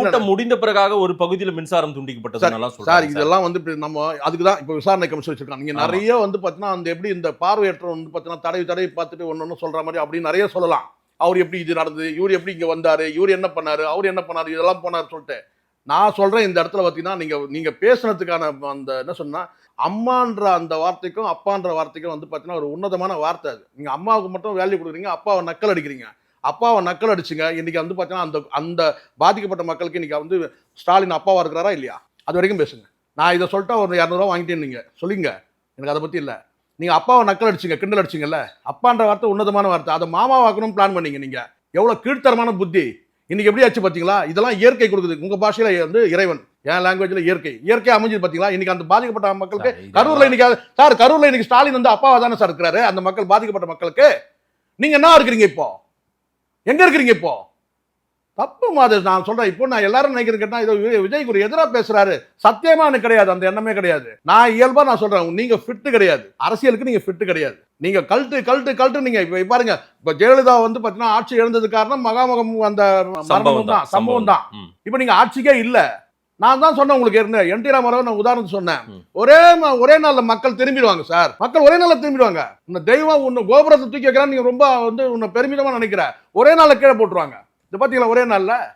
கூட்டம் முடிந்த பிறகாக ஒரு பகுதியில் மின்சாரம் துண்டிக்கப்பட்டது சார். இதெல்லாம் வந்து நம்ம அதுக்குதான் இப்ப விசாரணை கமிஷன் வச்சிருக்காங்க. நீங்க நிறைய வந்து பாத்தீங்கன்னா அந்த எப்படி இந்த பார்வையற்ற வந்து பாத்தீங்கன்னா தடவி பார்த்துட்டு ஒன்னு சொல்ற மாதிரி அப்படி நிறைய சொல்லலாம். அவர் எப்படி இது நடந்தது, இவர் எப்படி இங்க வந்தாரு, இவர் என்ன பண்ணாரு, அவர் என்ன பண்ணாரு, இதெல்லாம் போனாரு சொல்லிட்டு. நான் சொல்றேன் இந்த இடத்துல பாத்தீங்கன்னா நீங்க பேசுனதுக்கான அந்த என்ன சொன்னா அம்மான்ற அந்த வார்த்தைக்கும் அப்பான்ற வார்த்தைக்கும் வந்து பாத்தீங்கன்னா ஒரு உன்னதமான வார்த்தை அது. நீங்க அம்மாவுக்கு மட்டும் வேல்யூ கொடுக்குறீங்க, அப்பாவை நக்கல் அடிக்கிறீங்க. அப்பாவை நக்கல் அடிச்சுங்க. இன்னைக்கு வந்து பாத்தீங்கன்னா அந்த அந்த பாதிக்கப்பட்ட மக்களுக்கு இன்னைக்கு வந்து ஸ்டாலின் அப்பாவா இருக்கிறாரா இல்லையா, அது வரைக்கும் பேசுங்க. நான் இதை சொல்லிட்டா ஒரு 200 ரூபா வாங்கிட்டேன்னு நீங்க சொல்லுங்க, எனக்கு அதை பத்தி இல்ல. நீங்க அப்பாவை நக்கல் அடிச்சுங்க, கிண்டல் அடிச்சுங்கல்ல, அப்பான்ற வார்த்தை உன்னதமான வார்த்தை. அதை மாமாவாக்கணும் பிளான் பண்ணீங்க. நீங்க எவ்வளவு கீழ்த்தரமான புத்தி இன்னைக்கு எப்படி ஆச்சு பாத்தீங்களா? இதெல்லாம் இயற்கை கொடுக்குது. உங்க பாஷையில வந்து இறைவன், என் லாங்குவேஜ்ல இயற்கை அமைஞ்சது பாத்தீங்களா? இன்னைக்கு அந்த பாதிக்கப்பட்ட மக்களுக்கு கரூர்ல இன்னைக்கு சார், கரூர்ல இன்னைக்கு ஸ்டாலின் வந்து அப்பாவா தானே சார் இருக்கிறாரு அந்த மக்கள் பாதிக்கப்பட்ட மக்களுக்கு. நீங்க என்ன இருக்கிறீங்க இப்போ, எங்க இருக்கிறீங்க இப்போ? தப்பு மாதிரி நான் சொல்றேன். இப்போ நான் எல்லாரும் நினைக்கிறேன் கேட்டா இது விஜய்க்கு ஒரு எதிராக பேசுறாரு. சத்தியமா எனக்கு கிடையாது, அந்த எண்ணமே கிடையாது. நான் இயல்பா நான் சொல்றேன், நீங்க ஃபிட் கிடையாது, அரசியலுக்கு நீங்க ஃபிட் கிடையாது. நீங்க கல்ட்டு நீங்க இப்ப பாருங்க. இப்ப ஜெயலலிதா வந்து பாத்தீங்கன்னா ஆட்சி இழந்தது காரணம் மகாமகம் அந்த சம்பவம் தான். இப்ப நீங்க ஆட்சிக்கே இல்ல. நான் தான் சொன்னேன் உங்களுக்கு இருந்த என் டி ராமராவ் நான் உதாரணம் சொன்னேன். ஒரே நாள்ல மக்கள் திரும்பிடுவாங்க சார். மக்கள் ஒரே நாள்ல திரும்பிடுவாங்க. இந்த தெய்வம் உன்னை கோபுரத்தை தூக்கி வைக்கிறான்னு நீங்க ரொம்ப வந்து உன்னை பெருமிதமா நினைக்கிற, ஒரே நாள்ல கீழே போட்டுருவாங்க. இது பாத்தீங்களா ஒரே நாள்ல.